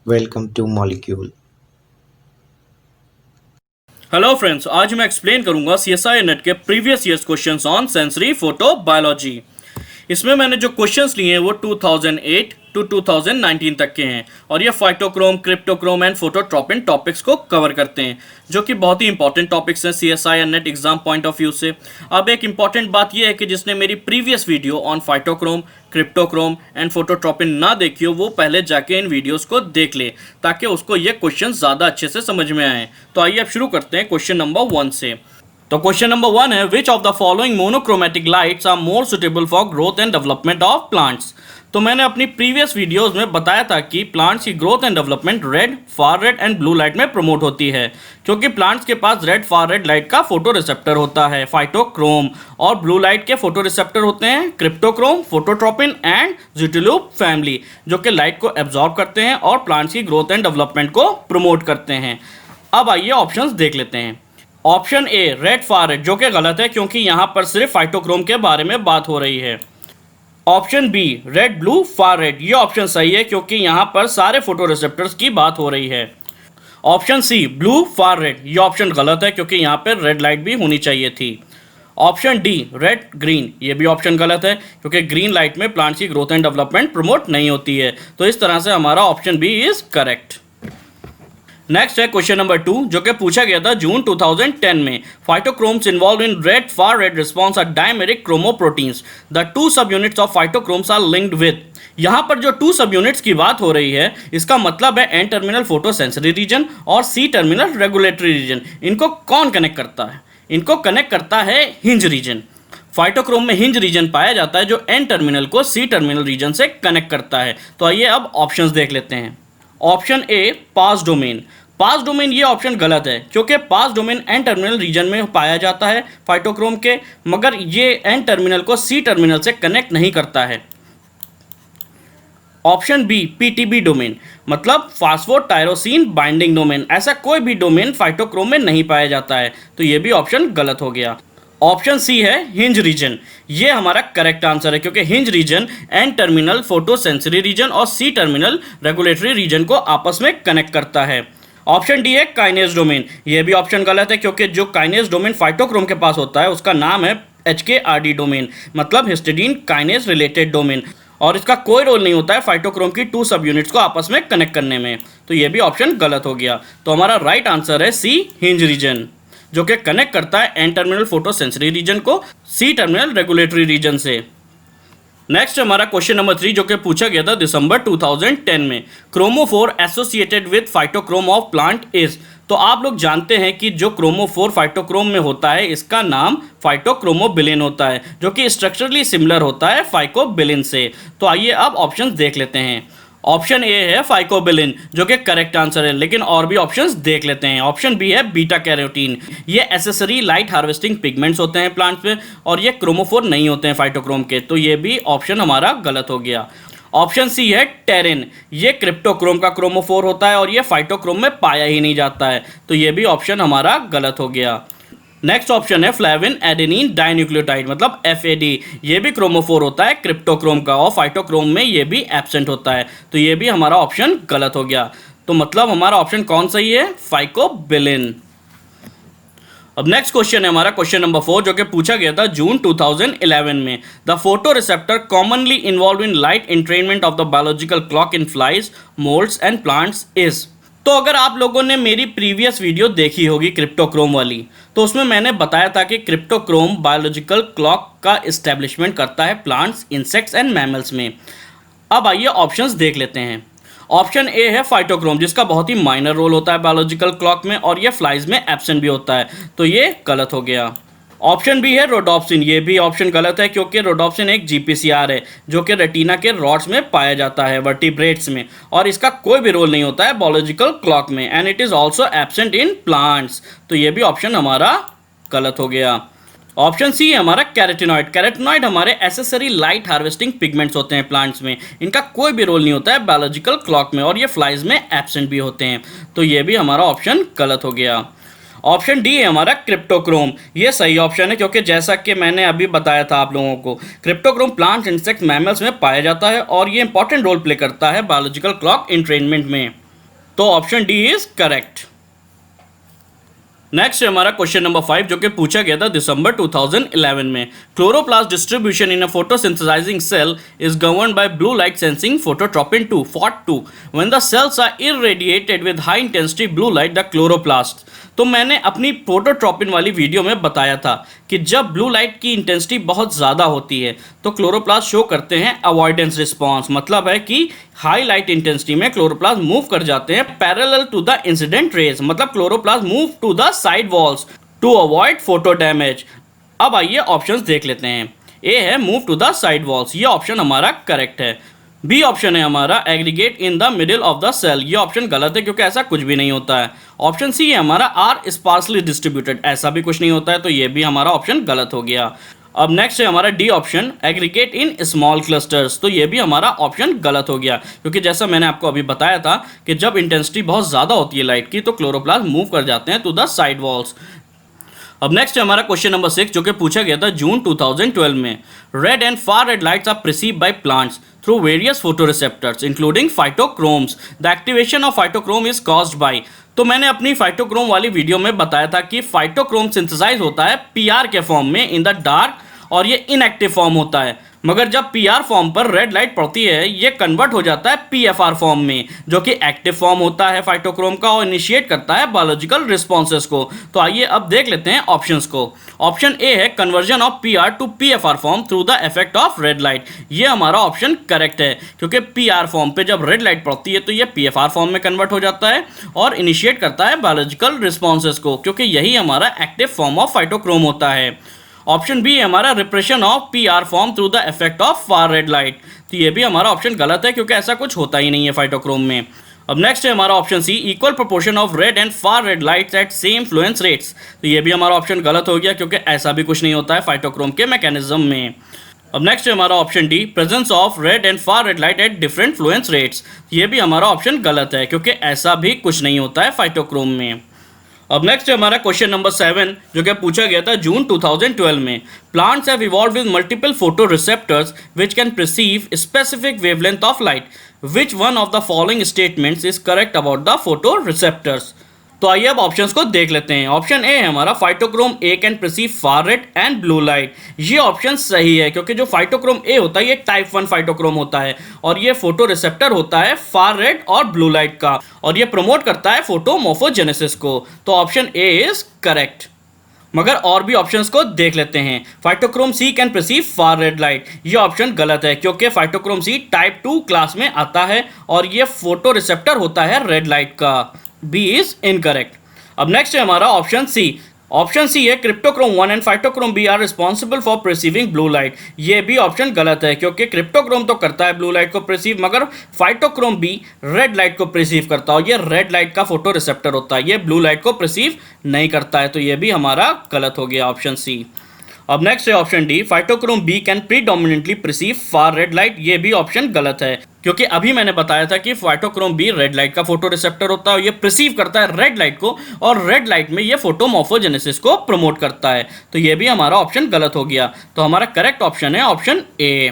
Welcome to Molecule. Hello friends, आज मैं explain करूंगा सीएसआई नेट के previous years questions on sensory photo biology. इसमें मैंने जो क्वेश्चंस लिए हैं वो 2008 टू 2019 तक के हैं और ये phytochrome, cryptochrome and phototropin topics को कवर करते हैं, जो कि बहुत ही इंपॉर्टेंट टॉपिक्स हैं CSI and net exam point of view से। अब एक इंपॉर्टेंट बात यह है कि जिसने मेरी previous video on phytochrome, cryptochrome and phototropin ना देखी हो, वो पहले जाके इन वीडियोस को देख ले ताकि उसको ये क्वेश्चन ज़्यादा अच्छे से समझ में आए। तो आइए अब शुरू करते हैं क्वेश्चन नंबर 1 से। तो क्वेश्चन नंबर 1 है, which of the following monochromatic lights are more suitable for growth and development of plants. तो मैंने अपनी प्रीवियस वीडियोस में बताया था कि प्लांट्स की growth and development red, far red and blue light में प्रमोट होती है, क्योंकि प्लांट्स के पास रेड, फार रेड लाइट का फोटो रिसेप्टर होता है फाइटोक्रोम, और ब्लू लाइट के फोटो रिसेप्टर होते हैं क्रिप्टोक्रोम, फोटोट्रॉपिन एंड ज़्यूटिलूप फैमिली, जो कि लाइट को एब्जॉर्ब करते हैं और प्लांट्स की ग्रोथ एंड डेवलपमेंट को प्रमोट करते हैं। अब आइए ऑप्शंस देख लेते हैं। ऑप्शन ए रेड, फार रेड, जो कि गलत है क्योंकि यहाँ पर सिर्फ फाइटोक्रोम के बारे में बात हो रही है। Option B red, blue, far red, ये ऑप्शन सही है क्योंकि यहाँ पर सारे फोटो रिसेप्टर्स की बात हो रही है। Option C blue, far red, ये ऑप्शन गलत है क्योंकि यहाँ पर रेड लाइट भी होनी चाहिए थी। ऑप्शन डी रेड, ग्रीन, ये भी ऑप्शन गलत है क्योंकि ग्रीन लाइट में प्लांट्स की ग्रोथ एंड डेवलपमेंट प्रमोट नहीं होती है। तो इस तरह से हमारा option B is correct. Next है क्वेश्चन नंबर 2, जो कि पूछा गया था जून 2010 में। Phytochromes involve in red, far red response are dimeric chromoproteins. The two subunits of phytochromes are linked with. यहाँ पर जो टू सब यूनिट्स की बात हो रही है, इसका मतलब है N terminal photo sensory region और सी टर्मिनल रेगुलेटरी रीजन। इनको कौन कनेक्ट करता है? इनको कनेक्ट करता है हिंज रीजन। फाइटोक्रोम में हिंज रीजन पाया जाता है जो एन टर्मिनल को सी टर्मिनल रीजन से कनेक्ट करता है। तो आइए अब ऑप्शंस देख लेते हैं। ऑप्शन ए पास डोमेन। पास डोमेन ये ऑप्शन गलत है क्योंकि पास डोमेन एन टर्मिनल रीजन में पाया जाता है फाइटोक्रोम के, मगर ये एन टर्मिनल को सी टर्मिनल से कनेक्ट नहीं करता है। ऑप्शन बी पीटीबी डोमेन, मतलब फास्फोटायरोसिन बाइंडिंग डोमेन, ऐसा कोई भी डोमेन फाइटोक्रोम में नहीं पाया जाता है, तो ये भी ऑप्शन गलत हो गया। ऑप्शन सी है हिंज रीजन, ये हमारा करेक्ट आंसर है क्योंकि hinge region N terminal photo sensory region और सी टर्मिनल रेगुलेटरी रीजन को आपस में कनेक्ट करता है। ऑप्शन डी है काइनेज डोमेन, ये भी ऑप्शन गलत है क्योंकि जो काइनेज डोमेन फाइटोक्रोम के पास होता है उसका नाम है HKRD डोमेन, मतलब हिस्टिडीन काइनेज रिलेटेड डोमेन, और इसका कोई रोल नहीं होता है फाइटोक्रोम की टू सब यूनिट्स को आपस में कनेक्ट करने में। तो ये भी ऑप्शन गलत हो गया। तो हमारा राइट आंसर है सी हिंज रीजन, जो कि कनेक्ट करता है N terminal photo sensory region को सी टर्मिनल रेगुलेटरी रीजन से। नेक्स्ट हमारा क्वेश्चन नंबर 3, जो कि पूछा गया था दिसंबर 2010 में। Chromophore associated with phytochrome of plant is. तो आप लोग जानते हैं कि जो क्रोमोफोर फाइटोक्रोम में होता है इसका नाम फाइटोक्रोमोबिलिन होता है, जो कि स्ट्रक्चरली सिमिलर होता है फाइकोबिलिन से। तो आइए अब ऑप्शंस देख लेते हैं। ऑप्शन ए है फाइकोबिलिन, जो कि करेक्ट आंसर है, लेकिन और भी ऑप्शंस देख लेते हैं। ऑप्शन बी है बीटा कैरोटीन, ये एसेसरी लाइट हार्वेस्टिंग पिगमेंट्स होते हैं प्लांट्स में और ये क्रोमोफोर नहीं होते हैं फाइटोक्रोम के, तो ये भी ऑप्शन हमारा गलत हो गया। ऑप्शन सी है टेरिन, ये क्रिप्टोक्रोम का क्रोमोफोर होता है और ये फाइटोक्रोम में पाया ही नहीं जाता है, तो ये भी ऑप्शन हमारा गलत हो गया। नेक्स्ट ऑप्शन है फ्लेविन एडेनिन डाइन्यूक्लियोटाइड, मतलब FAD, ये भी क्रोमोफोर होता है क्रिप्टोक्रोम का और फाइटोक्रोम में ये भी एब्सेंट होता है, तो ये भी हमारा ऑप्शन गलत हो गया। तो मतलब हमारा ऑप्शन कौन सही है? फाइकोबिलिन। अब नेक्स्ट क्वेश्चन है हमारा क्वेश्चन नंबर 4, जो कि पूछा गया था जून 2011 में। The photo receptor commonly involve in light entrainment of the biological clock in flies, moulds and plants is. तो अगर आप लोगों ने मेरी प्रीवियस वीडियो देखी होगी क्रिप्टोक्रोम वाली, तो उसमें मैंने बताया था कि क्रिप्टोक्रोम बायोलॉजिकल क्लॉक का इस्टेब्लिशमेंट करता है प्लांट्स, इंसेक्ट्स एंड मैमल्स में। अब आइए ऑप्शंस देख लेते हैं। ऑप्शन ए है फाइटोक्रोम, जिसका बहुत ही माइनर रोल होता है बायोलॉजिकल क्लॉक में और ये फ्लाइज में एब्सेंट भी होता है, तो ये गलत हो गया। ऑप्शन बी है रोडोप्सिन, ये भी ऑप्शन गलत है क्योंकि रोडोप्सिन एक GPCR है जो कि रेटिना के रॉड्स में पाया जाता है, वर्टिब्रेट्स में, और इसका कोई भी रोल नहीं होता है बायोलॉजिकल क्लॉक में, and it is also absent in plants, तो ये भी ऑप्शन हमारा गलत हो गया। ऑप्शन सी है हमारा कैरेटिनॉइड। कैरेटिनॉइड हमारे एसेसरी लाइट हार्वेस्टिंग पिगमेंट्स होते हैं प्लांट्स में, इनका कोई भी रोल नहीं होता है बायोलॉजिकल क्लॉक में और ये फ्लाइज में एब्सेंट भी होते हैं, तो ये भी हमारा ऑप्शन गलत हो गया। ऑप्शन डी है हमारा क्रिप्टोक्रोम, ये सही ऑप्शन है क्योंकि जैसा कि मैंने अभी बताया था आप लोगों को, क्रिप्टोक्रोम प्लांट्स, इंसेक्ट्स, मैमल्स में पाया जाता है और ये इंपॉर्टेंट रोल प्ले करता है बायोलॉजिकल क्लॉक एंट्रेनमेंट में। तो option D is correct. Next है हमारा क्वेश्चन नंबर 5 जो कि पूछा गया था दिसंबर 2011 में। Chloroplast distribution in a photosynthesizing cell is govern by blue light sensing phototropin 2 FOT2 when the cells are irradiated with high intensity blue light the chloroplast. तो मैंने अपनी फोटोट्रोपिन वाली वीडियो में बताया था कि जब ब्लू लाइट की इंटेंसिटी बहुत ज़्यादा होती है तो क्लोरोप्लास्ट शो करते हैं अवॉइडेंस रिस्पॉन्स, मतलब है कि हाई लाइट इंटेंसिटी में क्लोरोप्लास्ट मूव कर जाते हैं parallel to the incident rays, मतलब chloroplast move to the side walls to avoid photo damage. अब आइए ऑप्शंस देख लेते हैं। ए है move to the side walls, ये ऑप्शन हमारा करेक्ट है। बी ऑप्शन है हमारा aggregate in the middle of the cell, ये ऑप्शन गलत है क्योंकि ऐसा कुछ भी नहीं होता है। ऑप्शन सी है हमारा आर स्पार्सली डिस्ट्रीब्यूटेड, ऐसा भी कुछ नहीं होता है, तो ये भी हमारा ऑप्शन गलत हो गया। अब नेक्स्ट है हमारा D option aggregate in small clusters, तो ये भी हमारा ऑप्शन गलत हो गया क्योंकि जैसा मैंने आपको अभी बताया था कि जब इंटेंसिटी बहुत ज़्यादा होती है लाइट की तो क्लोरोप्लास्ट मूव कर जाते हैं टू द साइड वॉल्स। अब नेक्स्ट है हमारा क्वेश्चन नंबर 6 जो कि पूछा गया था जून 2012 में। Red and far red lights are perceived by plants through various photoreceptors including phytochromes. The activation of phytochrome is caused by, तो मैंने अपनी फाइटोक्रोम वाली वीडियो में बताया था कि फाइटोक्रोम सिंथेसाइज होता है पीआर के फॉर्म में इन द डार्क और ये इनएक्टिव फॉर्म होता है, मगर जब पीआर फॉर्म पर रेड लाइट पड़ती है ये कन्वर्ट हो जाता है पीएफआर फॉर्म में जो कि एक्टिव फॉर्म होता है फाइटोक्रोम का और इनिशिएट करता है बायोलॉजिकल रिस्पॉन्सेस को। तो आइए अब देख लेते हैं ऑप्शंस को। ऑप्शन ए है conversion of PR to PFR form through the effect of red light, ये हमारा ऑप्शन करेक्ट है क्योंकि पीआर फॉर्म पे जब रेड लाइट पड़ती है तो ये पीएफआर फॉर्म में कन्वर्ट हो जाता है और इनिशिएट करता है बायोलॉजिकल रिस्पॉन्सेस को, क्योंकि यही हमारा एक्टिव फॉर्म ऑफ फाइटोक्रोम होता है। ऑप्शन बी है हमारा repression of PR form through the effect of far red light, तो ये भी हमारा ऑप्शन गलत है क्योंकि ऐसा कुछ होता ही नहीं है फाइटोक्रोम में। अब नेक्स्ट है हमारा option C equal proportion of red and far red lights at same fluence rates, तो ये भी हमारा ऑप्शन गलत हो गया क्योंकि ऐसा भी कुछ नहीं होता है फाइटोक्रोम के मैकेनिज्म में। अब नेक्स्ट है हमारा option D presence of red and far red light at different Fluence rates, ये भी हमारा ऑप्शन गलत है क्योंकि ऐसा भी कुछ नहीं होता है फाइटोक्रोम में। अब नेक्स्ट है हमारा क्वेश्चन नंबर 7 जो कि पूछा गया था जून 2012 में। Plants have evolved with multiple photo receptors which can perceive specific wavelength of light, which one of the following statements is correct about the photo receptors. तो आइए अब ऑप्शंस को देख लेते हैं। ऑप्शन ए है हमारा phytochrome A can perceive far red and blue light, ये ऑप्शन सही है क्योंकि जो फाइटोक्रोम ए होता है ये टाइप 1 फाइटोक्रोम होता है और ये फोटो रिसेप्टर होता है फार रेड और ब्लू लाइट का और ये प्रमोट करता है फोटोमॉर्फोजेनेसिस को, तो ऑप्शन ए इज करेक्ट। मगर और भी ऑप्शंस को देख लेते हैं। Phytochrome C can perceive far red light, ये ऑप्शन गलत है क्योंकि फाइटोक्रोम सी टाइप 2 क्लास में आता है और ये फोटो रिसेप्टर होता है रेड लाइट का, बी इज इनकरेक्ट। अब नेक्स्ट है हमारा ऑप्शन सी। ऑप्शन सी है cryptochrome 1 and phytochrome B are responsible for perceiving blue light, ये भी ऑप्शन गलत है क्योंकि क्रिप्टोक्रोम तो करता है ब्लू लाइट को परसीव मगर फाइटोक्रोम बी रेड लाइट को परसीव करता है और ये रेड लाइट का फोटो रिसेप्टर होता है, ये ब्लू लाइट को परसीव नहीं करता है, तो ये भी हमारा गलत हो गया ऑप्शन सी। अब नेक्स्ट है option D phytochrome B can predominantly perceive far red light, ये भी ऑप्शन गलत है क्योंकि अभी मैंने बताया था कि फाइटोक्रोम बी रेड लाइट का फोटो रिसेप्टर होता है और ये परसीव करता है रेड लाइट को और रेड लाइट में ये फोटोमॉर्फोजेनेसिस को प्रमोट करता है, तो ये भी हमारा ऑप्शन गलत हो गया। तो हमारा करेक्ट ऑप्शन है ऑप्शन ए।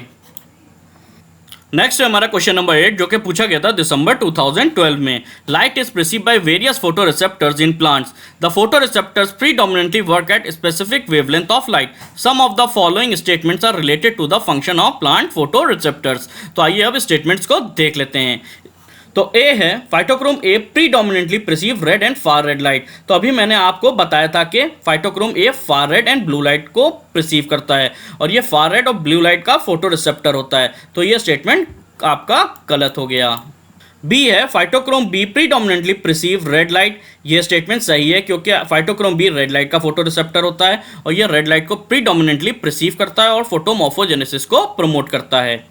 नेक्स्ट है हमारा क्वेश्चन नंबर 8 जो कि पूछा गया था दिसंबर 2012 में। Light is perceived by various photoreceptors in plants. The photoreceptors predominantly work at specific wavelength of light. Some of the following statements are related to the function of plant photoreceptors. तो आइए अब statements को देख लेते हैं। तो ए है phytochrome A predominantly perceive red and far red light, तो अभी मैंने आपको बताया था कि phytochrome A far red and blue light को परसीव करता है और ये फार रेड और ब्लू लाइट का फोटो रिसेप्टर होता है, तो ये स्टेटमेंट आपका गलत हो गया। बी है phytochrome B predominantly perceive red light, ये स्टेटमेंट सही है क्योंकि फाइटोक्रोम बी रेड लाइट का फोटो रिसेप्टर होता है और ये रेड लाइट को प्रीडोमिनेंटली परसीव करता है और फोटोमॉर्फोजेनेसिस को प्रमोट करता है।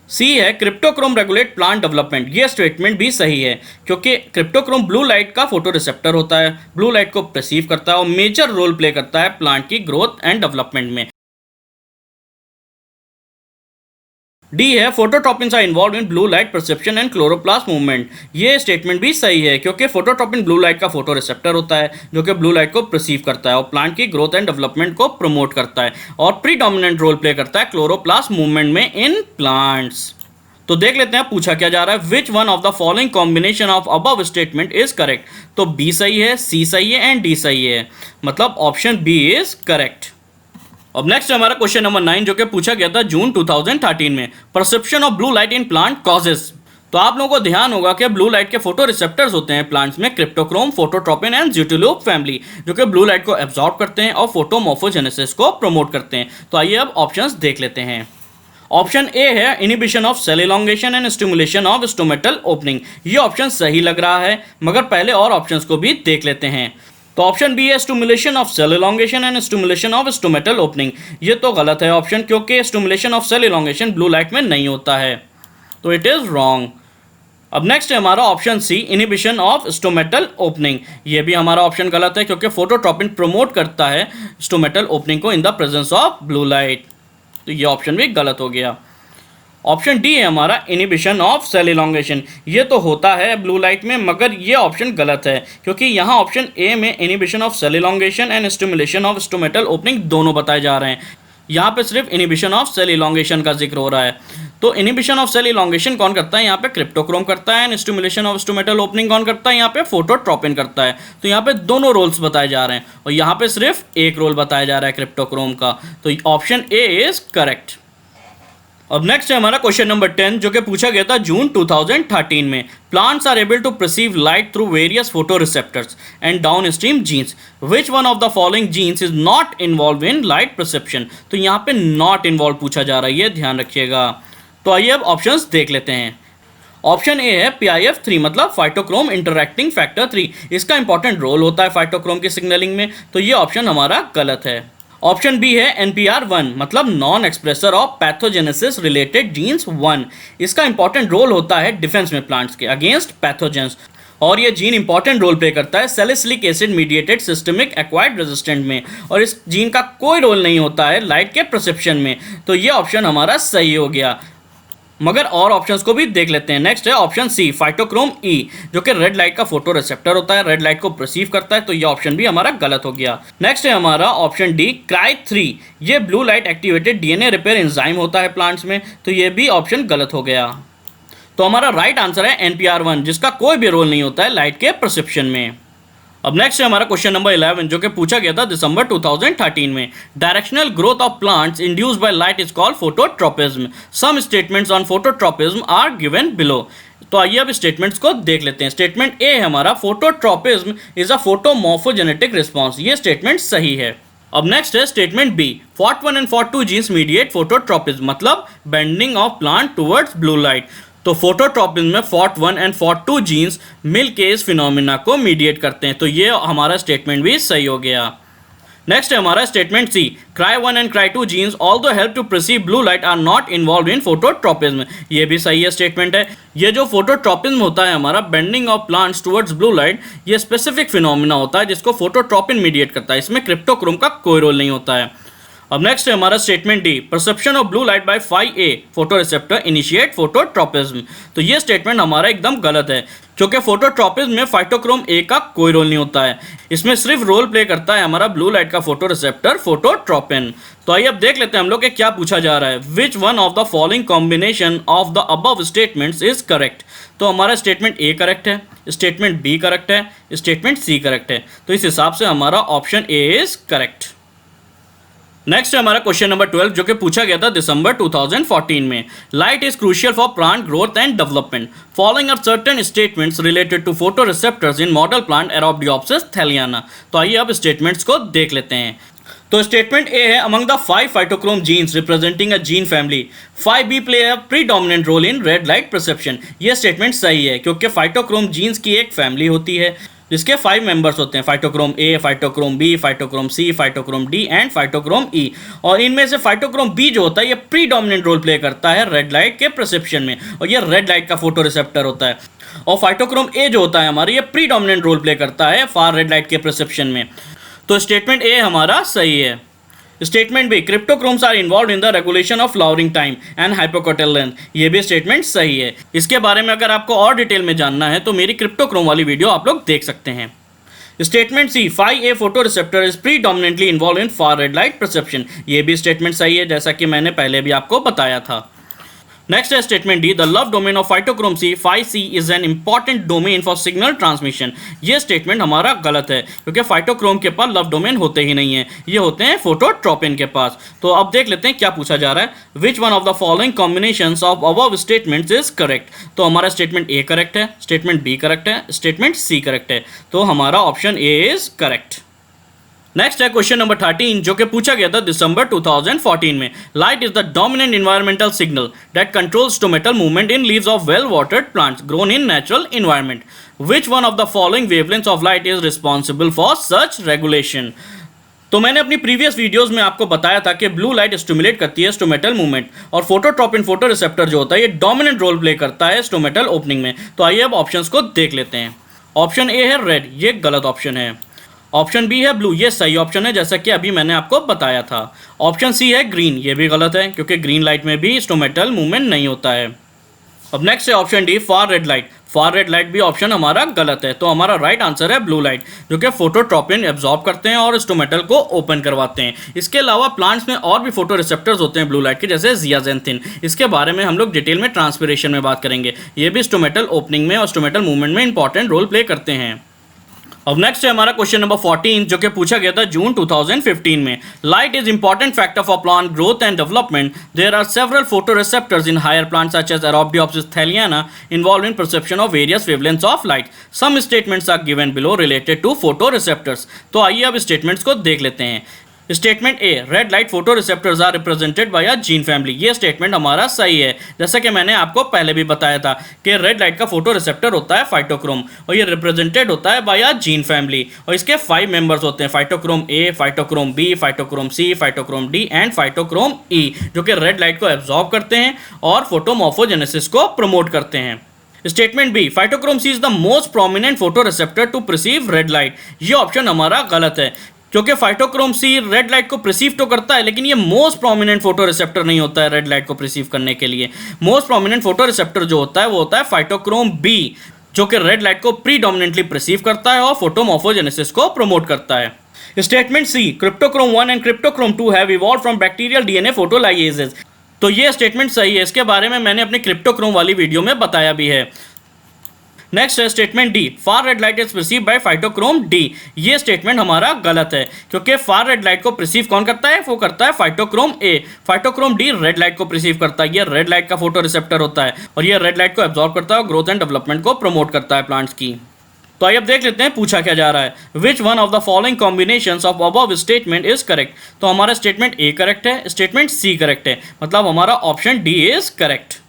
सी है क्रिप्टोक्रोम रेगुलेट प्लांट डेवलपमेंट, ये स्टेटमेंट भी सही है क्योंकि क्रिप्टोक्रोम ब्लू लाइट का फोटो रिसेप्टर होता है, ब्लू लाइट को परसीव करता है और मेजर रोल प्ले करता है प्लांट की ग्रोथ एंड डेवलपमेंट में। डी है phototropins are involve in blue light perception and chloroplast movement, ये स्टेटमेंट भी सही है क्योंकि फोटोट्रोपिन ब्लू लाइट का फोटो रिसेप्टर होता है जो कि ब्लू लाइट को परसीव करता है और प्लांट की ग्रोथ एंड डेवलपमेंट को प्रमोट करता है और प्रीडोमिनेंट रोल प्ले करता है क्लोरोप्लास्ट मूवमेंट में इन प्लांट्स। तो देख लेते हैं पूछा क्या जा रहा है, विच one of the following combination of above statement is correct. तो बी सही है, सी सही है एंड डी सही है, मतलब ऑप्शन बी इज करेक्ट। अब नेक्स्ट हमारा क्वेश्चन नंबर 9 जो कि पूछा गया था जून 2013 में, perception of blue light in plant causes. तो आप लोगों को ध्यान होगा कि ब्लू लाइट के फोटो रिसेप्टर्स होते हैं प्लांट्स में, क्रिप्टोक्रोम, फोटोट्रोपिन एंड ज्यूटिलूप फैमिली, जो कि ब्लू लाइट को एब्जॉर्ब करते हैं और फोटोमॉर्फोजेनेसिस को प्रमोट करते हैं। तो आइए अब ऑप्शंस देख लेते हैं। ऑप्शन ए है inhibition of cell elongation and stimulation of stomatal opening. ये ऑप्शन सही लग रहा है, मगर पहले और ऑप्शंस को भी देख लेते हैं। तो ऑप्शन बी है stimulation of cell elongation and stimulation of stomatal opening. ये तो गलत है ऑप्शन, क्योंकि stimulation of cell elongation blue light में नहीं होता है, तो इट इज रॉन्ग। अब नेक्स्ट है हमारा option C inhibition of stomatal opening. ये भी हमारा ऑप्शन गलत है, क्योंकि फोटोट्रोपिन प्रमोट करता है स्टोमेटल ओपनिंग को इन the presence of blue light, तो ये ऑप्शन भी गलत हो गया। ऑप्शन डी है हमारा इनिबिशन ऑफ सेल इलॉन्गेशन। ये तो होता है ब्लू लाइट में, मगर ये ऑप्शन गलत है, क्योंकि यहाँ ऑप्शन ए में inhibition of cell elongation and stimulation of stomatal opening दोनों बताए जा रहे हैं। यहाँ पे सिर्फ इनिबिशन ऑफ सेल इलॉन्गेशन का जिक्र हो रहा है। तो इनिबिशन ऑफ सेल इलॉन्गेशन कौन करता है, यहाँ पे क्रिप्टोक्रोम करता है, and stimulation of stomatal opening कौन करता है, यहाँ पे फोटोट्रोपिन करता है। तो यहाँ पे दोनों रोल्स बताए जा रहे हैं, और यहाँ पे सिर्फ एक रोल बताया जा रहा है क्रिप्टोक्रोम का, तो ऑप्शन ए इज करेक्ट। अब नेक्स्ट है हमारा क्वेश्चन नंबर 10 जो कि पूछा गया था जून 2013 में, plants are able to perceive light through various photo receptors and downstream genes, which one of the following genes is not involve in light perception. तो यहाँ पे नॉट इन्वॉल्व पूछा जा रहा है, ये ध्यान रखिएगा। तो आइए अब ऑप्शंस देख लेते हैं। ऑप्शन ए है PIF3, मतलब फाइटोक्रोम इंटरैक्टिंग फैक्टर 3। इसका इंपॉर्टेंट रोल होता है फाइटोक्रोम की सिग्नलिंग में, तो ये ऑप्शन हमारा गलत है। ऑप्शन बी है NPR1, मतलब non expressor of pathogenesis related genes 1। इसका इंपॉर्टेंट रोल होता है डिफेंस में प्लांट्स के अगेंस्ट पैथोजेंस, और ये जीन इंपॉर्टेंट रोल प्ले करता है salicylic acid mediated systemic acquired resistant में, और इस जीन का कोई रोल नहीं होता है लाइट के परसेप्शन में। तो ये ऑप्शन हमारा सही हो गया, मगर और ऑप्शंस को भी देख लेते हैं। नेक्स्ट है ऑप्शन सी फाइटोक्रोम ई, जो कि रेड लाइट का फोटो रिसेप्टर होता है, रेड लाइट को परसीव करता है, तो ये ऑप्शन भी हमारा गलत हो गया। नेक्स्ट है हमारा ऑप्शन डी क्राई3। ये blue light activated DNA repair enzyme होता है प्लांट्स में, तो ये भी ऑप्शन गलत हो गया। तो हमारा राइट आंसर है NPR1, जिसका कोई भी रोल नहीं होता है लाइट के परसेप्शन में। अब नेक्स्ट है हमारा क्वेश्चन नंबर 11 जो कि पूछा गया था दिसंबर 2013 में, directional growth of plants induced by light is called phototropism. Some statements on phototropism are given below. तो आइए अब स्टेटमेंट्स को देख लेते हैं। स्टेटमेंट ए है हमारा phototropism is a photomorphogenetic response. ये स्टेटमेंट सही है। अब नेक्स्ट है statement B, FOT1 and FOT2 genes mediate phototropism, मतलब bending of plant towards blue light. तो फोटोट्रोपिज्म में FOT1 and FOT2 जीन्स मिल के इस फिनोमिना को मीडिएट करते हैं, तो ये हमारा स्टेटमेंट भी सही हो गया। नेक्स्ट है हमारा statement C, Cry1 and Cry2 genes although help to perceive blue light are not involve in phototropism. ये भी सही है स्टेटमेंट है। ये जो फोटोट्रोपिज्म होता है हमारा bending of plants towards blue light, ये स्पेसिफिक फिनोमिना होता है जिसको फोटोट्रोपिन मीडिएट करता है, इसमें क्रिप्टोक्रोम का कोई रोल नहीं होता है। अब नेक्स्ट है हमारा statement D, perception of blue light by 5A photo receptor initiate phototropism. तो ये स्टेटमेंट हमारा एकदम गलत है, क्योंकि फोटोट्रोपिज्म में फाइटोक्रोम ए का कोई रोल नहीं होता है, इसमें सिर्फ रोल प्ले करता है हमारा ब्लू लाइट का फोटो रिसेप्टर फोटोट्रोपिन। तो आइए अब देख लेते हैं हम लोग के क्या पूछा जा रहा है, विच one of the following combination of the above statements is correct. तो हमारा स्टेटमेंट ए करेक्ट है, स्टेटमेंट बी करेक्ट है, स्टेटमेंट सी करेक्ट है, तो इस हिसाब से हमारा option A is correct. Next है हमारा क्वेश्चन नंबर 12 जो कि पूछा गया था दिसंबर 2014 में, light is crucial for plant growth and development following are certain statements related to photo receptors in model plant arabidopsis thaliana. तो आइए अब स्टेटमेंट्स को देख लेते हैं। तो स्टेटमेंट ए है, among the 5 phytochrome genes representing a gene family 5B play a predominant role in red light perception. ये स्टेटमेंट सही है, क्योंकि फाइटोक्रोम जीन्स की एक फैमिली होती है जिसके 5 मेंबर्स होते हैं, phytochrome A, phytochrome B, phytochrome C, phytochrome D and phytochrome E. और इनमें से फाइटोक्रोम बी जो होता है ये प्रीडोमिनेंट रोल प्ले करता है रेड लाइट के परसेप्शन में, और ये रेड लाइट का फोटो रिसेप्टर होता है। और फाइटोक्रोम ए जो होता है हमारा ये प्रीडोमिनेंट रोल प्ले करता है फार रेड लाइट के परसेप्शन में। तो स्टेटमेंट ए हमारा सही है। Statement B, cryptochromes are involve in the regulation of flowering time and hypocotyl length. ये भी स्टेटमेंट सही है। इसके बारे में अगर आपको और डिटेल में जानना है तो मेरी क्रिप्टोक्रोम वाली वीडियो आप लोग देख सकते हैं। Statement C, 5A photo receptor is predominantly involve in far red light perception. ये भी स्टेटमेंट सही है, जैसा कि मैंने पहले भी आपको बताया था। नेक्स्ट है statement D, the LOV domain of phytochrome C 5C is an important domain for signal transmission. ये स्टेटमेंट हमारा गलत है क्योंकि फाइटोक्रोम के पास लव डोमेन होते ही नहीं है, ये होते हैं फोटोट्रोपिन के पास। तो अब देख लेते हैं क्या पूछा जा रहा है, विच one of the following combinations of above statements is correct. तो हमारा स्टेटमेंट ए करेक्ट है, स्टेटमेंट बी करेक्ट है, स्टेटमेंट सी करेक्ट है, तो हमारा option A is correct. Next है क्वेश्चन नंबर 13 जो कि पूछा गया था दिसंबर 2014 में। Light is the dominant environmental signal that controls stomatal movement in leaves of well watered plants grown in natural environment. Which one of the following wavelengths of light is responsible for such regulation. तो मैंने अपनी previous videos में आपको बताया था कि blue light stimulate करती है स्टोमेटल मूवमेंट और फोटोट्रोपिन फोटो रिसेप्टर जो होता है ये डोमिनेंट रोल प्ले करता है स्टोमेटल ओपनिंग में। तो आइए अब ऑप्शंस को देख लेते हैं। ऑप्शन ए है रेड, ये गलत ऑप्शन है। ऑप्शन बी है ब्लू, ये सही ऑप्शन है जैसा कि अभी मैंने आपको बताया था। ऑप्शन सी है ग्रीन, ये भी गलत है क्योंकि ग्रीन लाइट में भी स्टोमेटल मूवमेंट नहीं होता है। अब नेक्स्ट है option D far red light. फार रेड लाइट भी ऑप्शन हमारा गलत है, तो हमारा राइट आंसर है ब्लू लाइट जो कि फोटोट्रोपिन एब्जॉर्ब करते हैं और स्टोमेटल को ओपन करवाते हैं। इसके अलावा प्लांट्स में और भी फोटो रिसेप्टर्स होते हैं ब्लू लाइट के, जैसे जियाजेंथिन। इसके बारे में हम लोग डिटेल में ट्रांसपिरेशन में बात करेंगे। ये भी स्टोमेटल ओपनिंग में और स्टोमेटल मूवमेंट में इंपॉर्टेंट रोल प्ले करते हैं। अब नेक्स्ट है हमारा क्वेश्चन नंबर 14 जो कि पूछा गया था जून 2015 में। Light is important factor for plant growth and development. There are several photoreceptors in higher plants such as Arabidopsis thaliana involved in perception of various wavelengths of light. Some statements are given below related to photoreceptors. तो आइए अब statements को देख लेते हैं। Statement A, red light photo receptors are represented by a gene family. ये statement हमारा सही है, जैसा कि मैंने आपको पहले भी बताया था कि रेड लाइट का फोटो रिसेप्टर होता है फाइटोक्रोम और ये रिप्रेजेंटेड होता है बाय अ जीन फैमिली और इसके 5 मेंबर्स होते हैं, phytochrome A, phytochrome B, phytochrome C, phytochrome D and phytochrome E, जो कि रेड लाइट को एब्जॉर्ब करते हैं और फोटोमॉर्फोजेनेसिस को प्रमोट करते हैं। Statement B, phytochrome C is the most prominent photo receptor to perceive red light. ये ऑप्शन हमारा गलत है क्योंकि फाइटोक्रोम सी रेड लाइट को प्रिसीव तो करता है लेकिन ये मोस्ट प्रोमिनेंट फोटो रिसेप्टर नहीं होता है रेड लाइट को प्रिसीव करने के लिए। मोस्ट प्रोमिनेंट फोटो रिसेप्टर जो होता है वो होता है फाइटोक्रोम बी जो कि रेड लाइट को प्रीडोमिनेंटली प्रिसीव करता है और फोटोमॉर्फोजेनेसिस को प्रमोट करता है। Statement C, cryptochrome 1 and cryptochrome 2 have evolved from bacterial DNA photolyases. तो ये स्टेटमेंट सही है, इसके बारे में मैंने अपनी क्रिप्टोक्रोम वाली वीडियो में बताया भी है। नेक्स्ट है statement D, far red light is perceive by phytochrome D. ये स्टेटमेंट हमारा गलत है क्योंकि फार रेड लाइट को प्रिसीव कौन करता है, वो करता है phytochrome A. Phytochrome D red light को प्रिसीव करता है, ये रेड लाइट का फोटो रिसेप्टर होता है और ये रेड लाइट को एब्जॉर्ब करता है और ग्रोथ एंड डेवलपमेंट को प्रमोट करता है प्लांट्स की। तो आइए अब देख लेते हैं पूछा क्या जा रहा है, विच one of the following combinations of above statement is correct. तो हमारा स्टेटमेंट ए करेक्ट है, स्टेटमेंट सी करेक्ट है, मतलब हमारा ऑप्शन डी इज करेक्ट।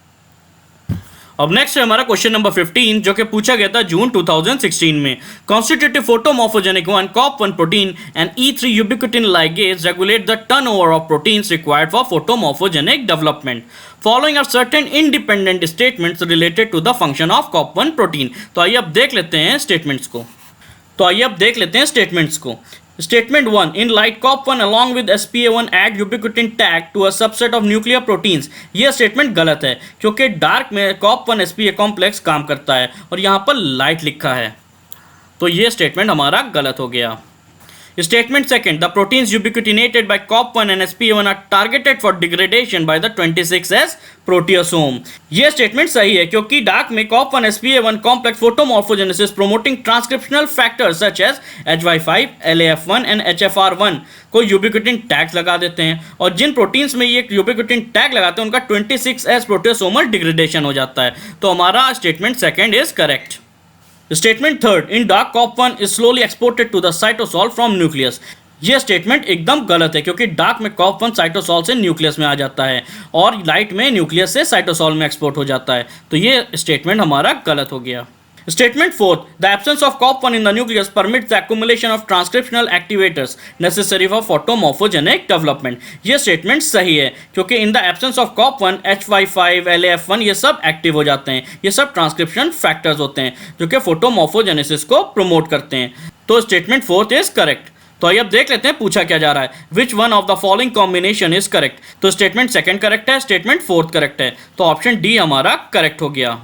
अब नेक्स्ट है हमारा क्वेश्चन नंबर 15 जो कि पूछा गया था जून 2016 में। Constitutive photomorphogenic 1 COP1 protein and E3 ubiquitin ligase regulate the turnover of proteins required for photomorphogenic development. Following are certain independent statements related to the function of COP1 protein. तो आइए अब देख लेते हैं स्टेटमेंट्स को। Statement 1, in light COP1 along with SPA1 add ubiquitin tag to a subset of nuclear proteins। ये statement गलत है क्योंकि डार्क में COP1 SPA कॉम्प्लेक्स काम करता है और यहाँ पर लाइट लिखा है, तो ये स्टेटमेंट हमारा गलत हो गया। Statement second, the proteins ubiquitinated by COP1 and SPA1 are targeted for degradation by the 26S proteasome। ये स्टेटमेंट सही है क्योंकि डार्क में COP1 SPA1 complex photomorphogenesis promoting transcriptional factors such as HY5, LAF1 and HFR1 को यूबिक्विटिन tags लगा देते हैं और जिन प्रोटीन्स में ये यूबिक्विटिन टैग लगाते हैं उनका 26S प्रोटियोसोमल डिग्रेडेशन हो जाता है। तो हमारा statement second is correct. Statement third, in dark COP1 is slowly exported to the cytosol from nucleus. ये स्टेटमेंट एकदम गलत है क्योंकि डार्क में COP1 साइटोसॉल से न्यूक्लियस में आ जाता है और लाइट में न्यूक्लियस से साइटोसॉल में एक्सपोर्ट हो जाता है, तो ये स्टेटमेंट हमारा गलत हो गया। Statement 4, the absence of COP1 in the nucleus permits the accumulation of transcriptional activators necessary for photomorphogenic development। ये स्टेटमेंट सही है क्योंकि in the absence of COP1 HY5 LAF1 ये सब एक्टिव हो जाते हैं, ये सब ट्रांसक्रिप्शन फैक्टर्स होते हैं जो कि फोटोमॉर्फोजेनेसिस को प्रमोट करते हैं। तो स्टेटमेंट फोर्थ इज करेक्ट। तो आइए अब देख लेते हैं पूछा क्या जा रहा है, विच one of the following combination is correct. तो स्टेटमेंट सेकंड करेक्ट है, स्टेटमेंट फोर्थ करेक्ट है, तो ऑप्शन डी हमारा करेक्ट हो गया।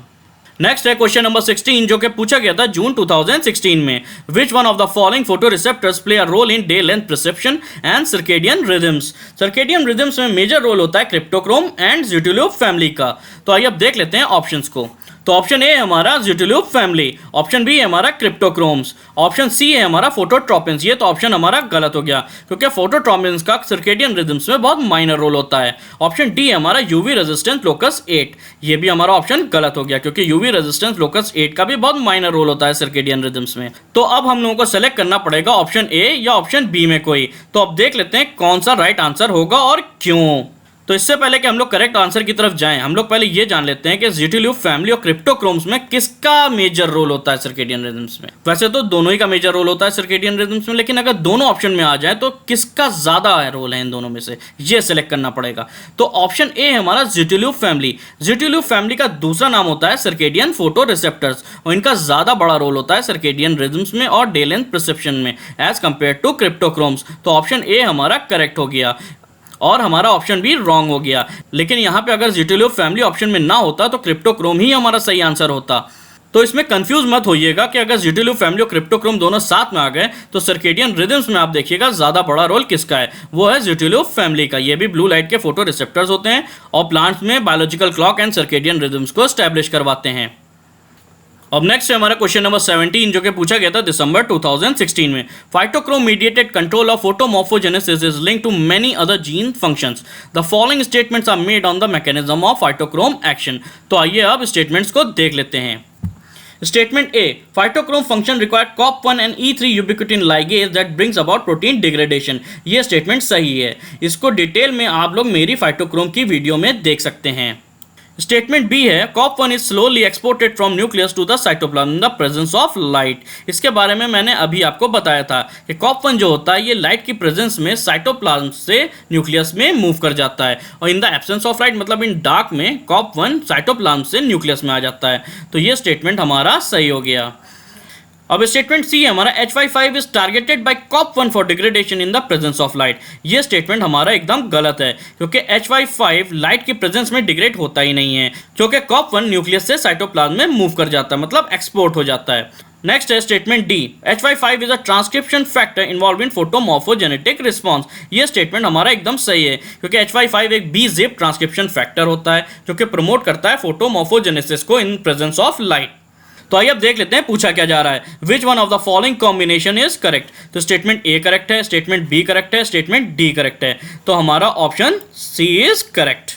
नेक्स्ट है क्वेश्चन नंबर 16 जो कि पूछा गया था जून 2016 में। Which one of the following photo receptors play a role in day length perception and circadian rhythms. Circadian rhythms में मेजर रोल होता है क्रिप्टोक्रोम एंड ज़्यूटिल्यूब फैमिली का। तो आइए अब देख लेते हैं ऑप्शंस को। तो ऑप्शन ए है हमारा ज़्यूटिल्यूब फैमिली, ऑप्शन बी है हमारा क्रिप्टोक्रोम्स, ऑप्शन सी है हमारा फोटोट्रोपिन्स। ये तो ऑप्शन हमारा गलत हो गया क्योंकि फोटोट्रोपिन्स का सर्केडियन रिदम्स में बहुत माइनर रोल होता है। ऑप्शन डी है हमारा यूवी रेजिस्टेंस लोकस 8, ये भी हमारा ऑप्शन गलत हो गया क्योंकि यूवी रेजिस्टेंस लोकस 8 का भी बहुत माइनर रोल होता है सर्केडियन रिदम्स में। तो अब हम लोगों को सेलेक्ट करना पड़ेगा ऑप्शन ए या ऑप्शन बी में कोई। तो अब देख लेते हैं कौन सा राइट आंसर होगा और क्यों। तो इससे पहले कि हम लोग करेक्ट आंसर की तरफ जाएं, हम लोग पहले ये जान लेते हैं कि ज़्यूटिल्यूब फैमिली और क्रिप्टोक्रोम्स में किसका मेजर रोल होता है सर्केडियन रिदम्स में। वैसे तो दोनों ही का मेजर रोल होता है सर्केडियन रिदम्स में, लेकिन अगर दोनों ऑप्शन में आ जाए तो किसका ज्यादा रोल है इन दोनों में से, ये सिलेक्ट करना पड़ेगा। तो ऑप्शन ए है हमारा ज़्यूटिल्यूब फैमिली। ज़्यूटिल्यूब फैमिली का दूसरा नाम होता है सर्केडियन फोटो रिसेप्टर्स और इनका ज्यादा बड़ा रोल होता है सर्केडियन रिदम्स में और डे लेंथ परसेप्शन में एज कंपेयर टू क्रिप्टोक्रोम्स। तो ऑप्शन ए हमारा करेक्ट हो गया और हमारा ऑप्शन भी रॉन्ग हो गया। लेकिन यहाँ पे अगर ज़्यूटिल्यूब फैमिली ऑप्शन में ना होता तो क्रिप्टोक्रोम ही हमारा सही आंसर होता। तो इसमें कंफ्यूज मत होइएगा कि अगर ज़्यूटिल्यूब फैमिली और क्रिप्टोक्रोम दोनों साथ में आ गए तो सर्केडियन रिदम्स में आप देखिएगा ज्यादा बड़ा रोल किसका है, वो है ज़्यूटिल्यूब फैमिली का। ये भी ब्लू लाइट के फोटो रिसेप्टर्स होते हैं और प्लांट्स में biological clock and circadian rhythms को एस्टैब्लिश करवाते हैं। अब नेक्स्ट है हमारा क्वेश्चन नंबर 17 जो कि पूछा गया था दिसंबर 2016 में। Phytochrome mediated control of photomorphogenesis is linked to many other gene functions. The following statements are made on the mechanism of phytochrome action. तो आइए अब स्टेटमेंट्स को देख लेते हैं। Statement A, phytochrome function required COP1 and E3 ubiquitin ligase that brings about protein degradation. ये statement सही है, इसको डिटेल में आप लोग मेरी फाइटोक्रोम की वीडियो में देख सकते हैं। स्टेटमेंट बी है COP1 is slowly exported from nucleus to the cytoplasm in the presence of light. इसके बारे में मैंने अभी आपको बताया था कि COP1 जो होता है ये लाइट की प्रेजेंस में साइटोप्लाज्म से न्यूक्लियस में मूव कर जाता है और in the absence of light मतलब इन डार्क में COP1 साइटोप्लाज्म से न्यूक्लियस में आ जाता है। तो ये स्टेटमेंट हमारा सही हो गया। अब स्टेटमेंट सी है हमारा H55 is targeted by COP1 for degradation in the presence of light. ये स्टेटमेंट हमारा एकदम गलत है क्योंकि H55 लाइट की प्रेजेंस में डिग्रेड होता ही नहीं है क्योंकि COP1 न्यूक्लियस से साइटोप्लाज्म में मूव कर जाता है मतलब एक्सपोर्ट हो जाता है। नेक्स्ट है statement D, H55 is a transcription factor involve in photomorphogenetic response. ये स्टेटमेंट हमारा एकदम सही है क्योंकि H55 एक B-zip ट्रांसक्रिप्शन फैक्टर होता है जो कि प्रमोट करता है फोटोमॉर्फोजेनेसिस को इन प्रेजेंस ऑफ लाइट। तो आइए अब देख लेते हैं पूछा क्या जा रहा है। विच one of the following combination is correct. तो स्टेटमेंट ए करेक्ट है, स्टेटमेंट बी करेक्ट है, स्टेटमेंट डी करेक्ट है। तो हमारा ऑप्शन सी इज करेक्ट।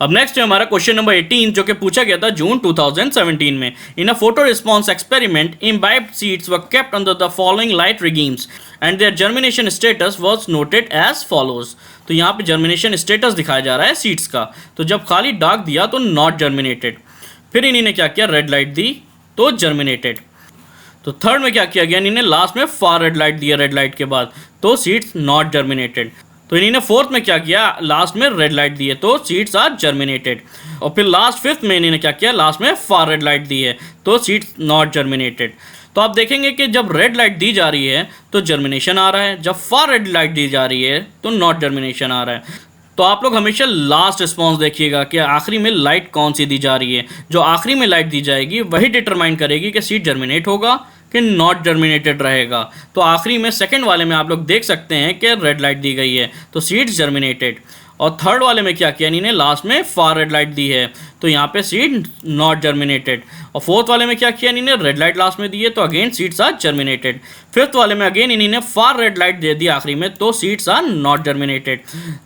अब नेक्स्ट है हमारा क्वेश्चन नंबर 18 जो कि पूछा गया था जून 2017 में। In a photo response experiment imbibed seeds were kept under the following light regimes and their germination status was noted as follows। तो यहाँ पे जर्मिनेशन स्टेटस दिखाया जा रहा है सीड्स का। तो जब खाली डार्क दिया तो नॉट जर्मिनेटेड, फिर इन्हीं क्या किया रेड लाइट दी तो जर्मिनेटेड। तो थर्ड में क्या किया गया, इन्होंने लास्ट में फार रेड लाइट दिया रेड लाइट के बाद तो सीड्स नॉट जर्मिनेटेड। तो इन्होंने फोर्थ में क्या किया, लास्ट में रेड लाइट दी है तो सीड्स आर जर्मिनेटेड। और फिर लास्ट फिफ्थ में इन्होंने क्या किया, लास्ट में फार रेड लाइट दी है तो सीड्स नॉट जर्मिनेटेड। तो आप देखेंगे कि जब रेड लाइट दी जा रही है तो जर्मिनेशन आ रहा है, जब फार रेड लाइट दी जा रही है तो नॉट जर्मिनेशन आ रहा है। तो आप लोग हमेशा लास्ट रिस्पॉन्स देखिएगा कि आखिरी में लाइट कौन सी दी जा रही है। जो आखिरी में लाइट दी जाएगी वही डिटरमाइन करेगी कि सीड जर्मिनेट होगा कि नॉट जर्मिनेटेड रहेगा। तो आखिरी में सेकंड वाले में आप लोग देख सकते हैं कि रेड लाइट दी गई है तो सीड्स जर्मिनेटेड। और थर्ड वाले में क्या किया इन्होंने, लास्ट में फार रेड लाइट दी है तो यहाँ पे सीड नॉट जर्मिनेटेड। और फोर्थ वाले में क्या किया इन्होंने, रेड लाइट लास्ट में दी है तो again seeds are germinated. Fifth वाले में अगेन इन्होंने फार रेड लाइट दे दी आखिरी में तो सीड्स आर नॉट जर्मिनेटेड।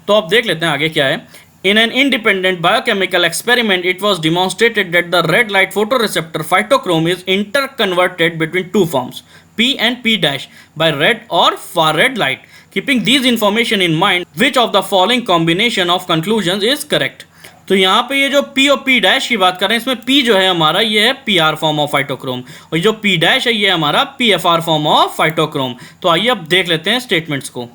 तो अब देख लेते हैं आगे क्या है। In an independent biochemical experiment, it was demonstrated that the red light photoreceptor phytochrome is interconverted between two forms, P and P dash, by red or far red light. Keeping these information in mind, which of the following combination of conclusions is correct? तो यहाँ पे ये जो P और P dash की बात करें, इसमें P जो है हमारा ये है PR फॉर्म ऑफ फाइटोक्रोम और जो P डैश है ये हमारा PFR फॉर्म ऑफ फाइटोक्रोम। तो आइए अब देख लेते हैं स्टेटमेंट्स को।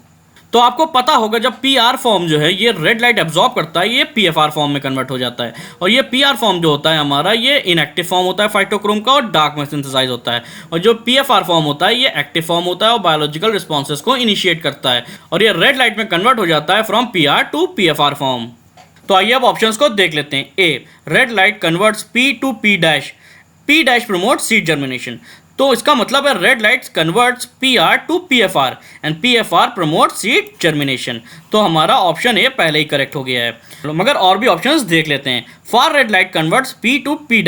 तो आपको पता होगा जब PR फॉर्म जो है ये रेड लाइट एब्जॉर्ब करता है ये PFR फॉर्म में कन्वर्ट हो जाता है और ये PR फॉर्म जो होता है हमारा ये इनएक्टिव फॉर्म होता है फाइटोक्रोम का और डार्क में सिंथेसाइज होता है। और जो PFR फॉर्म होता है ये एक्टिव फॉर्म होता है और बायोलॉजिकल रिस्पॉन्सेज को इनिशिएट करता है और ये रेड लाइट में कन्वर्ट हो जाता है from PR to PFR form. तो आइए अब ऑप्शंस को देख लेते हैं। A, red light converts P to P dash P dash promote seed germination. तो इसका मतलब है red lights converts PR to PFR and PFR promote seed germination. तो हमारा ऑप्शन ए पहले ही करेक्ट हो गया है। मगर और भी ऑप्शंस देख लेते हैं। Far red light converts P to P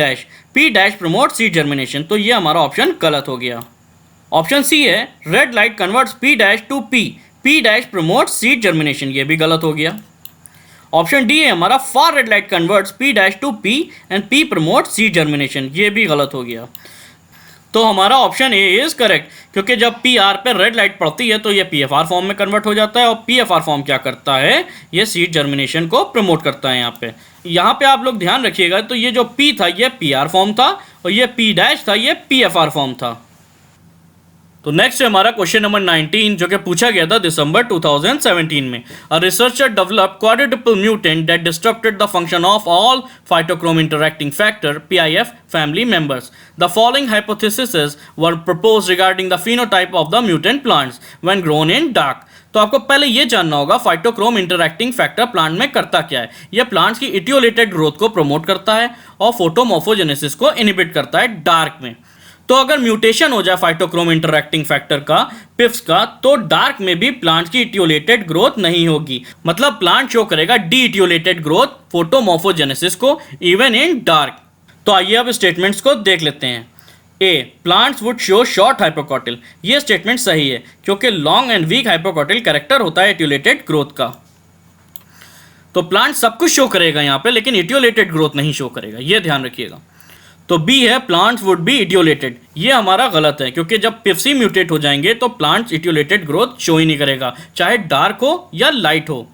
dash promote seed germination. तो ये हमारा ऑप्शन गलत हो गया। ऑप्शन सी है red light converts P dash to P dash promote seed germination. ये भी गलत हो गया। ऑप्शन डी है हमारा far red light converts P dash to P and P promote seed germination. ये भी गलत हो गया। तो हमारा ऑप्शन ए इज करेक्ट, क्योंकि जब PR पे रेड लाइट पड़ती है तो ये PFR फॉर्म में कन्वर्ट हो जाता है और PFR फॉर्म क्या करता है, ये सीड जर्मिनेशन को प्रमोट करता है। यहाँ पे आप लोग ध्यान रखिएगा, तो ये जो P था ये PR फॉर्म था और ये P डैश था ये PFR फॉर्म था। तो नेक्स्ट है हमारा क्वेश्चन नंबर 19, जो कि पूछा गया था दिसंबर 2017 में। A researcher developed quadruple mutant that disturbed the function of all phytochrome interacting factor PIF family members. The following hypotheses were proposed regarding the phenotype of the mutant plants when grown in dark. तो आपको पहले ये जानना होगा phytochrome interacting factor plant में करता क्या है। यह प्लांट्स की इटियोलेटेड ग्रोथ को प्रमोट करता है और फोटोमॉर्फोजेनेसिस को इनहिबिट करता है डार्क में। तो अगर म्यूटेशन हो जाए फाइटोक्रोम इंटरैक्टिंग फैक्टर का, पिफ्स का, तो डार्क में भी प्लांट की इटियोलेटेड ग्रोथ नहीं होगी। मतलब प्लांट शो करेगा डी इटियोलेटेड ग्रोथ फोटोमॉर्फोजेनेसिस को इवन इन डार्क। तो आइए अब स्टेटमेंट्स को देख लेते हैं। ए, प्लांट्स वुड शो शॉर्ट हाइपोकॉटिल। ये स्टेटमेंट सही है, क्योंकि लॉन्ग एंड वीक हाइपोकॉटिल कैरेक्टर होता है इटियोलेटेड ग्रोथ का। तो प्लांट सब कुछ शो करेगा यहाँ पे, लेकिन इटियोलेटेड ग्रोथ नहीं शो करेगा, ये ध्यान रखिएगा। तो बी है प्लांट्स वुड बी इटियोलेटेड। ये हमारा गलत है, क्योंकि जब पिफ्सी म्यूटेट हो जाएंगे तो प्लांट्स इटियोलेटेड ग्रोथ शो ही नहीं करेगा, चाहे डार्क हो या लाइट हो।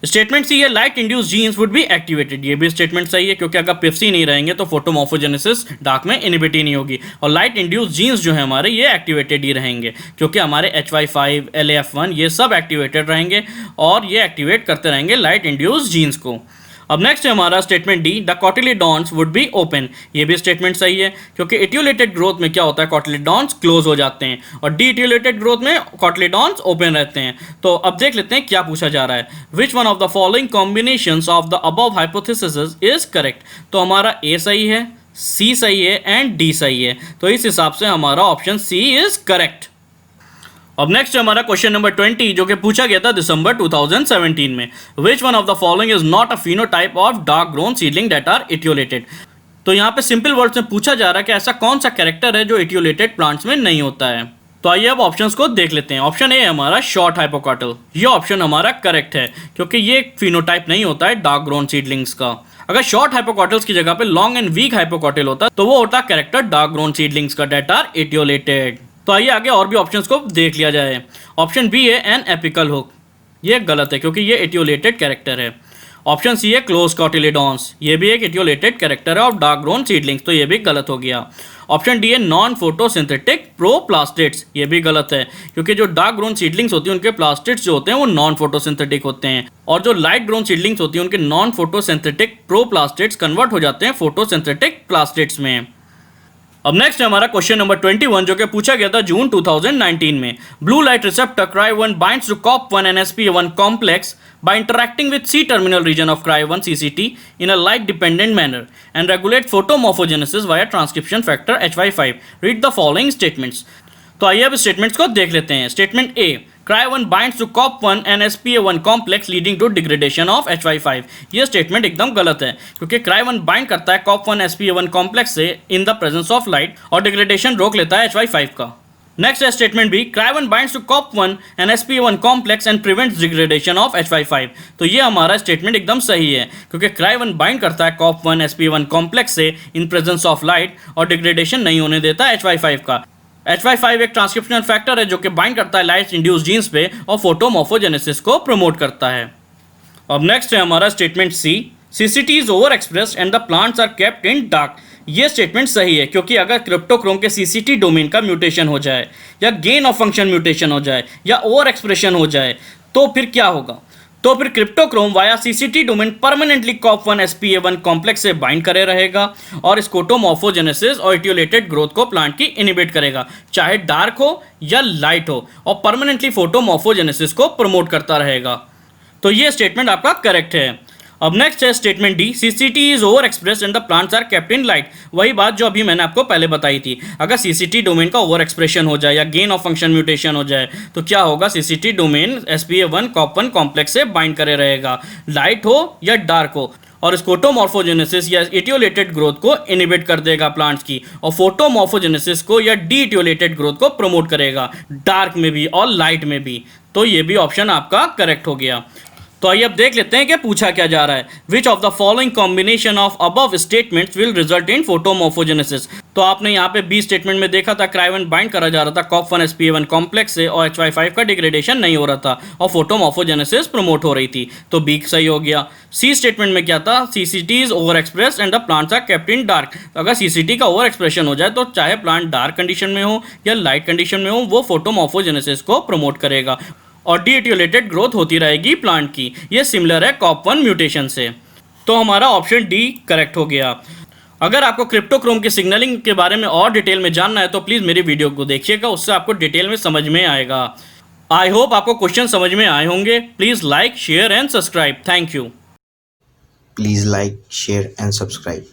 स्टेटमेंट सी है light induced genes would be activated. ये भी स्टेटमेंट सही है, क्योंकि अगर पिफ्सी नहीं रहेंगे तो फोटोमॉर्फोजेनेसिस डार्क में इनहिबिट ही नहीं होगी और लाइट इंड्यूस जीन्स जो है हमारे ये एक्टिवेटेड ही रहेंगे, क्योंकि हमारे HY5 LAF1 ये सब एक्टिवेटेड रहेंगे और ये एक्टिवेट करते रहेंगे लाइट इंड्यूस जीन्स को। अब नेक्स्ट है हमारा statement D, the cotyledons would be open. ये भी स्टेटमेंट सही है, क्योंकि इटियोलेटेड ग्रोथ में क्या होता है, कॉटिलिडॉन्स क्लोज हो जाते हैं और डी इटियोलेटेड ग्रोथ में कॉटिलिडॉन्स ओपन रहते हैं। तो अब देख लेते हैं क्या पूछा जा रहा है। विच one of the following combinations of the above hypothesis is correct. तो हमारा ए सही है, सी सही है एंड डी सही है। तो इस हिसाब से हमारा ऑप्शन सी इज करेक्ट। अब नेक्स्ट है हमारा क्वेश्चन नंबर 20, जो कि पूछा गया था दिसंबर 2017 में। Which one of the following is not a phenotype of dark grown seedling that are etiolated. तो यहाँ पे सिंपल वर्ड्स में पूछा जा रहा है कि ऐसा कौन सा कैरेक्टर है जो इटियोलेटेड प्लांट्स में नहीं होता है। तो आइए अब ऑप्शंस को देख लेते हैं। ऑप्शन ए है हमारा शॉर्ट हाइपोकॉटिल। ये ऑप्शन हमारा करेक्ट है, क्योंकि ये फिनोटाइप नहीं होता है डार्क ग्रोन सीडलिंग्स का। अगर शॉर्ट हाइपोकॉटिल्स की जगह पे लॉन्ग एंड वीक हाइपोकॉटिल होता तो वो होता कैरेक्टर डार्क ग्रोन सीडलिंग्स का दैट आर इटियोलेटेड। तो आइए आगे और भी ऑप्शंस को देख लिया जाए। ऑप्शन बी है एन एपिकल हुक। ये गलत है, क्योंकि ये इटियोलेटेड कैरेक्टर है। ऑप्शन सी है क्लोज कॉटिलिडॉन्स। ये भी एक इटियोलेटेड कैरेक्टर है ऑफ डार्क ग्रोन सीडलिंग्स। तो ये भी गलत हो गया। ऑप्शन डी है नॉन फोटोसिंथेटिक प्रोप्लास्टिड्स। ये भी गलत है, क्योंकि जो डार्क ग्रोन सीडलिंग्स होती हैं उनके प्लास्टिड्स जो होते हैं वो नॉन फोटोसिंथेटिक होते हैं, और जो लाइट ग्रोन सीडलिंग्स होती हैं उनके नॉन फोटोसिंथेटिक प्रोप्लास्टिड्स कन्वर्ट हो जाते हैं फोटोसिंथेटिक प्लास्टिड्स में। अब नेक्स्ट है हमारा क्वेश्चन नंबर 21, जो कि पूछा गया था जून 2019 में। Blue light receptor CRY1 binds to COP1 and SPA1 complex by interacting with C-terminal region of CRY1 CCT in a light-dependent manner and regulate photomorphogenesis via transcription factor HY5. Read the following statements. तो आइए अब statements को देख लेते हैं। Statement A, CRY1 binds to COP1 and SPA1 complex leading to degradation of HY5। ये statement एकदम गलत है, क्योंकि CRY1 बाइंड करता है COP1 SPA1 कॉम्प्लेक्स से in the presence of light और डिग्रेडेशन रोक लेता है HY5 का। नेक्स्ट है statement B, CRY1 binds to COP1 and SPA1 complex and prevents degradation of HY5। तो ये हमारा स्टेटमेंट एकदम सही है, क्योंकि CRY1 बाइंड करता है COP1 SPA1 कॉम्प्लेक्स से इन प्रेजेंस ऑफ लाइट और डिग्रेडेशन नहीं होने देता HY5 का। HY5 एक ट्रांसक्रिप्शनल फैक्टर है जो कि बाइंड करता है लाइट इंड्यूस जीन्स पे और फोटोमॉर्फोजेनेसिस को प्रमोट करता है। अब नेक्स्ट है हमारा statement C, CCT is over expressed and the plants are kept in dark. ये स्टेटमेंट सही है, क्योंकि अगर क्रिप्टोक्रोम के CCT डोमेन का म्यूटेशन हो जाए या गेन ऑफ फंक्शन म्यूटेशन हो जाए या ओवर एक्सप्रेशन हो जाए तो फिर क्या होगा। तो फिर cryptochrome via CCT domain permanently COP1 SPA1 complex से बाइंड करे रहेगा और इस फोटोमॉर्फोजेनेसिस और इटियोलेटेड ग्रोथ को प्लांट की इनहिबिट करेगा, चाहे डार्क हो या लाइट हो, और परमानेंटली फोटोमॉर्फोजेनेसिस को प्रमोट करता रहेगा। तो ये स्टेटमेंट आपका करेक्ट है। अब नेक्स्ट है statement D, CCT is overexpress and the plants are kept in light. वही बात जो अभी मैंने आपको पहले बताई थी, अगर सीसीटी डोमेन का ओवर एक्सप्रेशन हो जाए या गेन ऑफ फंक्शन म्यूटेशन हो जाए तो क्या होगा, CCT domain spa1 COP1 complex से बाइंड करे रहेगा, लाइट हो या डार्क हो, और स्कोटोमॉर्फोजेनेसिस या इटियोलेटेड ग्रोथ को इनिबिट कर देगा प्लांट्स की, और फोटोमॉर्फोजेनेसिस को या डी इटियोलेटेड ग्रोथ को प्रमोट करेगा, डार्क में भी और लाइट में भी। तो ये भी ऑप्शन आपका करेक्ट हो गया। तो आइए अब देख लेते हैं कि पूछा क्या जा रहा है। Which of the following combination of above statements will result in photomorphogenesis. तो आपने यहाँ पे बी स्टेटमेंट में देखा था क्राइवन बाइंड करा जा रहा था COP1 spa1 कॉम्प्लेक्स से और HY5 का डिग्रेडेशन नहीं हो रहा था और फोटोमॉर्फोजेनेसिस प्रमोट हो रही थी, तो बी सही हो गया। सी स्टेटमेंट में क्या था, CCT is overexpress and the plants are kept in dark. अगर सीसीटी का ओवर एक्सप्रेशन हो जाए तो चाहे प्लांट डार्क कंडीशन में हो या लाइट कंडीशन में हो, वो फोटोमॉर्फोजेनेसिस को प्रमोट करेगा और डीएटियोलेटेड ग्रोथ होती रहेगी प्लांट की। ये सिमिलर है COP1 म्यूटेशन से। तो हमारा ऑप्शन डी करेक्ट हो गया। अगर आपको क्रिप्टोक्रोम के सिग्नलिंग के बारे में और डिटेल में जानना है तो प्लीज़ मेरी वीडियो को देखिएगा, उससे आपको डिटेल में समझ में आएगा। आई होप आपको क्वेश्चन समझ में आए होंगे। Please like, share and subscribe. Thank you. Please like, share and subscribe.